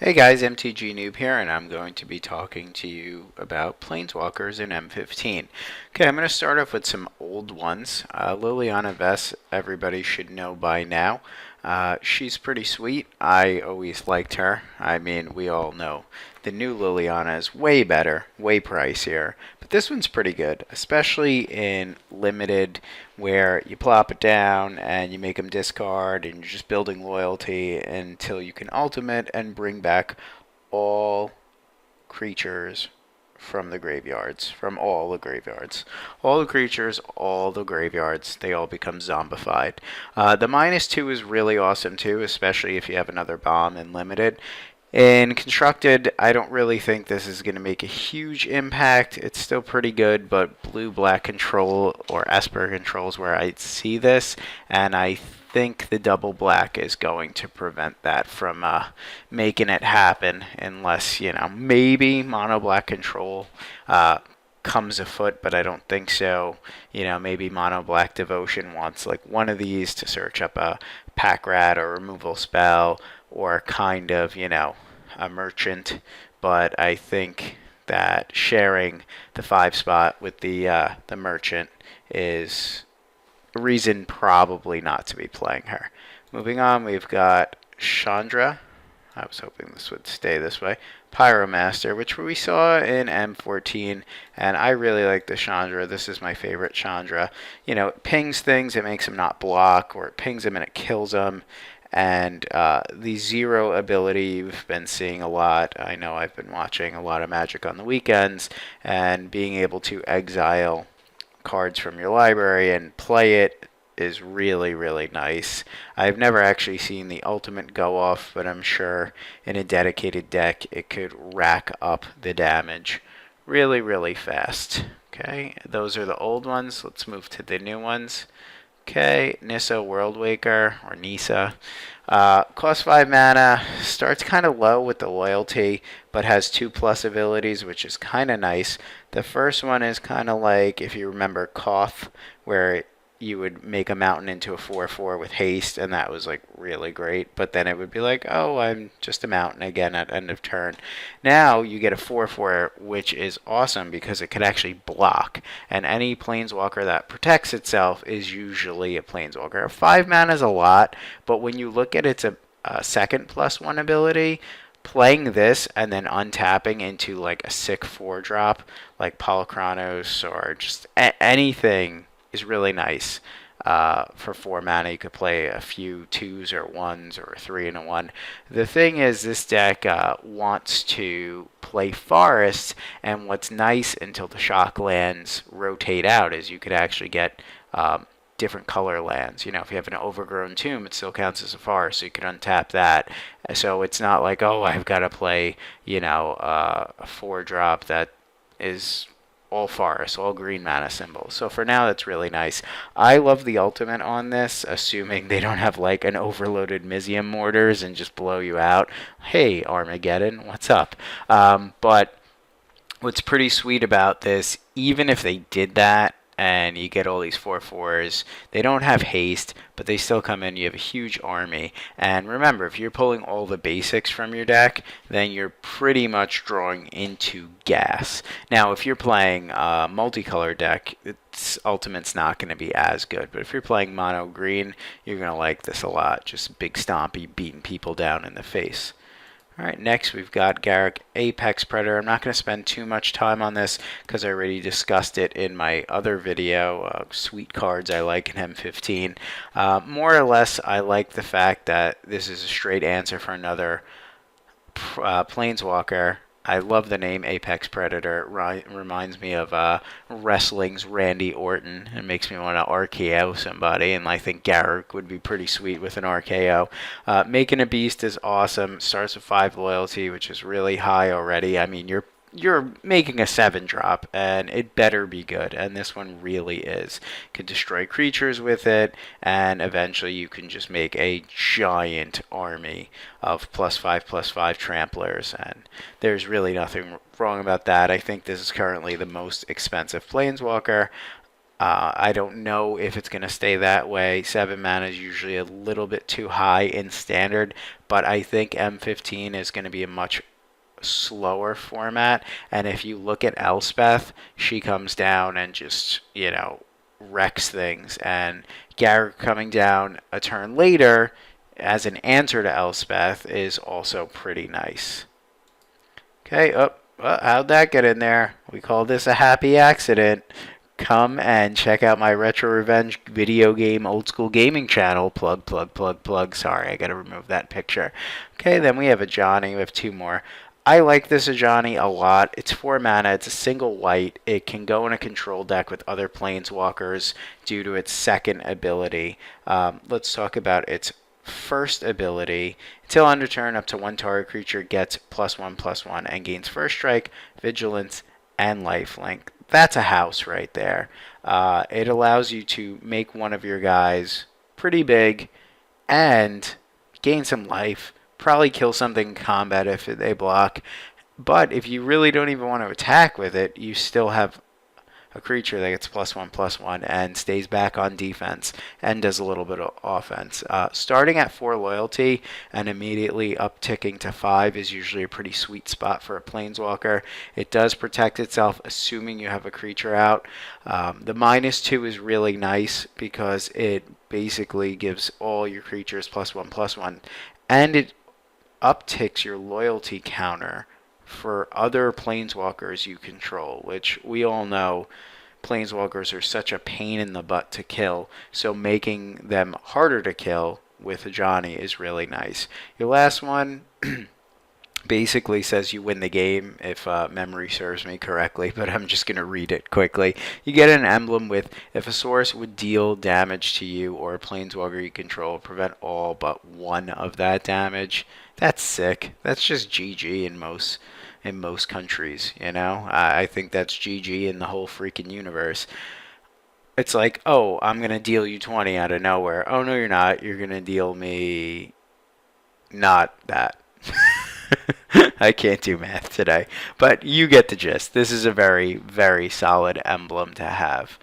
Hey guys, MTG Noob here, and I'm going to be talking to you about Planeswalkers in m15. Okay, I'm going to start off with some old ones. Liliana Vess, everybody should know by now. She's pretty sweet. I always liked her. I mean, we all know the new Liliana is way better, way pricier. But this one's pretty good, especially in limited, where you plop it down and you make them discard, and you're just building loyalty until you can ultimate and bring back all creatures from the graveyards, from all the graveyards. All the creatures, all the graveyards, they all become zombified. The -2 is really awesome too, especially if you have another bomb in limited. In Constructed, I don't really think this is going to make a huge impact. It's still pretty good, but blue-black control or Esper control is where I see this, and I think the double black is going to prevent that from making it happen, unless, maybe mono black control comes afoot, but I don't think so. Maybe mono black devotion wants like one of these to search up a pack rat or removal spell, or kind of, a merchant. But I think that sharing the 5 spot with the merchant is a reason probably not to be playing her. Moving on, we've got Chandra. I was hoping this would stay this way. Pyromaster, which we saw in M14, and I really like the Chandra. This is my favorite Chandra. It pings things, it makes them not block, or it pings them and it kills them. And the zero ability you've been seeing a lot. I know I've been watching a lot of Magic on the weekends, and being able to exile cards from your library and play it is really, really nice. I've never actually seen the ultimate go off, but I'm sure in a dedicated deck it could rack up the damage really, really fast. Okay, those are the old ones. Let's move to the new ones. Okay, Nissa Worldwaker, or Nissa. Costs 5 mana, starts kind of low with the loyalty, but has 2+ abilities, which is kind of nice. The first one is kind of like, if you remember Koth, where you would make a mountain into a 4/4 with haste, and that was like really great. But then it would be like, oh, I'm just a mountain again at end of turn. Now you get a 4/4, which is awesome because it could actually block, and any planeswalker that protects itself is usually a planeswalker. 5 mana is a lot, but when you look at its a second +1 ability, playing this and then untapping into like a sick 4-drop like Polychronos or just anything is really nice. For 4 mana, you could play a few 2s or 1s or a 3 and a 1. The thing is, this deck wants to play forests, and what's nice until the shock lands rotate out is you could actually get different color lands. If you have an overgrown tomb, it still counts as a forest, so you can untap that. So it's not like, oh, I've got to play, a 4-drop that is all forest, all green mana symbols. So for now, that's really nice. I love the ultimate on this, assuming they don't have like an overloaded Mizium mortars and just blow you out. Hey, Armageddon, what's up? But what's pretty sweet about this, even if they did that, and you get all these 4/4s. They don't have haste, but they still come in. You have a huge army. And remember, if you're pulling all the basics from your deck, then you're pretty much drawing into gas. Now, if you're playing a multicolor deck, its ultimate's not going to be as good. But if you're playing mono green, you're going to like this a lot. Just big stompy, beating people down in the face. Alright, next we've got Garrick, Apex Predator. I'm not going to spend too much time on this because I already discussed it in my other video, sweet cards I like in M15. More or less, I like the fact that this is a straight answer for another Planeswalker. I love the name Apex Predator. It reminds me of wrestling's Randy Orton. It makes me want to RKO somebody, and I think Garruk would be pretty sweet with an RKO. Making a beast is awesome. Starts with 5 loyalty, which is really high already. I mean, you're making a 7-drop, and it better be good, and this one really is. You can destroy creatures with it, and eventually you can just make a giant army of +5/+5 tramplers, and there's really nothing wrong about that. I think this is currently the most expensive Planeswalker. I don't know if it's going to stay that way. 7 mana is usually a little bit too high in standard, but I think M15 is going to be a much slower format. And if you look at Elspeth, she comes down and just, wrecks things. And Garruk coming down a turn later as an answer to Elspeth is also pretty nice. Okay, how'd that get in there? We call this a happy accident. Come and check out my Retro Revenge video game old school gaming channel. Plug, plug, plug, plug. Sorry, I gotta remove that picture. Okay, then we have Ajani. We have 2 more. I like this Ajani a lot. It's 4 mana. It's a single white. It can go in a control deck with other Planeswalkers due to its second ability. Let's talk about its first ability. Until end of turn, up to 1 target creature gets +1/+1 and gains first strike, vigilance, and lifelink. That's a house right there. It allows you to make one of your guys pretty big and gain some life. Probably kill something in combat if they block. But if you really don't even want to attack with it, you still have a creature that gets +1/+1 and stays back on defense and does a little bit of offense. Starting at 4 loyalty and immediately upticking to 5 is usually a pretty sweet spot for a Planeswalker. It does protect itself, assuming you have a creature out. The -2 is really nice because it basically gives all your creatures +1/+1, and it upticks your loyalty counter for other Planeswalkers you control, which we all know Planeswalkers are such a pain in the butt to kill, so making them harder to kill with Ajani is really nice. Your last one basically says you win the game, if memory serves me correctly, but I'm just going to read it quickly. You get an emblem with, if a source would deal damage to you or a Planeswalker you control, prevent all but 1 of that damage. That's sick. That's just GG in most countries, I think that's GG in the whole freaking universe. It's like, oh, I'm going to deal you 20 out of nowhere. Oh, no, you're not. You're going to deal me not that. I can't do math today, but you get the gist. This is a very, very solid emblem to have.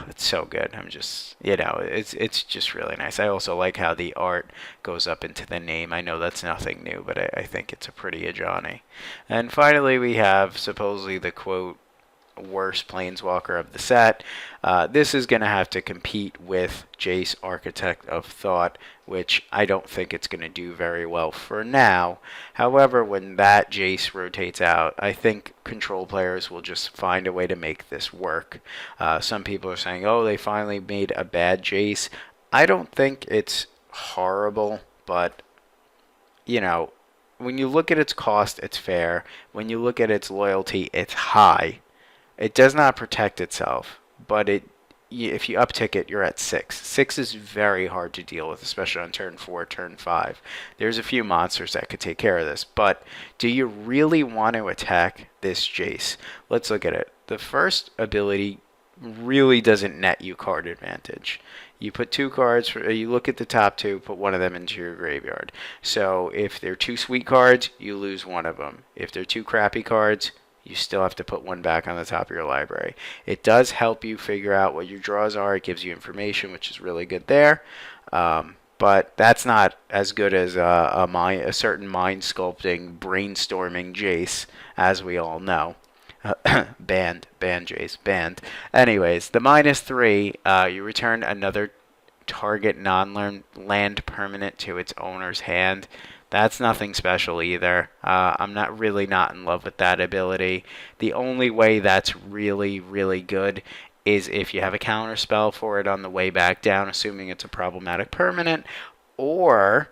It's so good. I'm just, it's just really nice. I also like how the art goes up into the name. I know that's nothing new, but I think it's a pretty Ajani. And finally, we have supposedly the quote worst Planeswalker of the set. This is going to have to compete with Jace, Architect of Thought, which I don't think it's going to do very well for now. However, when that Jace rotates out, I think control players will just find a way to make this work. Some people are saying, oh, they finally made a bad Jace. I don't think it's horrible, but, when you look at its cost, it's fair. When you look at its loyalty, it's high. It does not protect itself, but if you uptick it, you're at 6. 6 is very hard to deal with, especially on turn 4, turn 5. There's a few monsters that could take care of this, but do you really want to attack this Jace? Let's look at it. The first ability really doesn't net you card advantage. You put 2 cards, you look at the top 2, put one of them into your graveyard. So if they're 2 sweet cards, you lose one of them. If they're 2 crappy cards, you still have to put one back on the top of your library. It does help you figure out what your draws are. It gives you information, which is really good there. But that's not as good as a certain mind sculpting, brainstorming Jace, as we all know. Banned Jace, banned. Anyways, the -3, you return another target non-land permanent to its owner's hand. That's nothing special either. I'm not in love with that ability. The only way that's really, really good is if you have a counter spell for it on the way back down, assuming it's a problematic permanent, or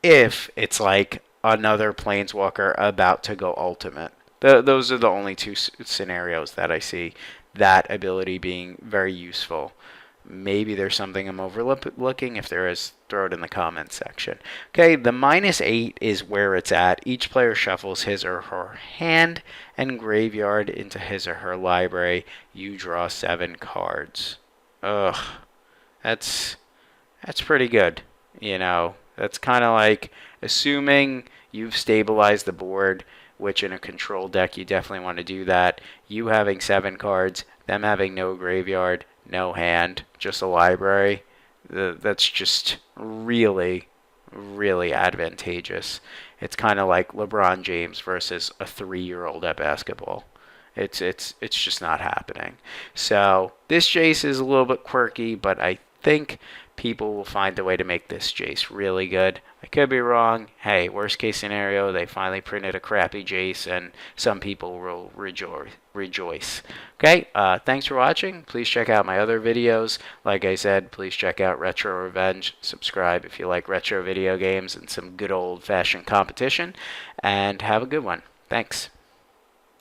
if it's like another Planeswalker about to go ultimate. Those are the only 2 scenarios that I see that ability being very useful. Maybe there's something I'm overlooking. If there is, throw it in the comments section. Okay, the -8 is where it's at. Each player shuffles his or her hand and graveyard into his or her library. You draw 7 cards. Ugh, that's pretty good. That's kind of like assuming you've stabilized the board, which in a control deck you definitely want to do that. You having 7 cards, them having no graveyard, no hand, just a library, that's just really, really advantageous. It's kind of like LeBron James versus a 3-year-old at basketball. It's just not happening. So this Jace is a little bit quirky, but I think people will find a way to make this Jace really good. I could be wrong. Hey, worst case scenario, they finally printed a crappy Jace, and some people will rejoice. Okay, thanks for watching. Please check out my other videos. Like I said, please check out Retro Revenge. Subscribe if you like retro video games and some good old-fashioned competition. And have a good one. Thanks.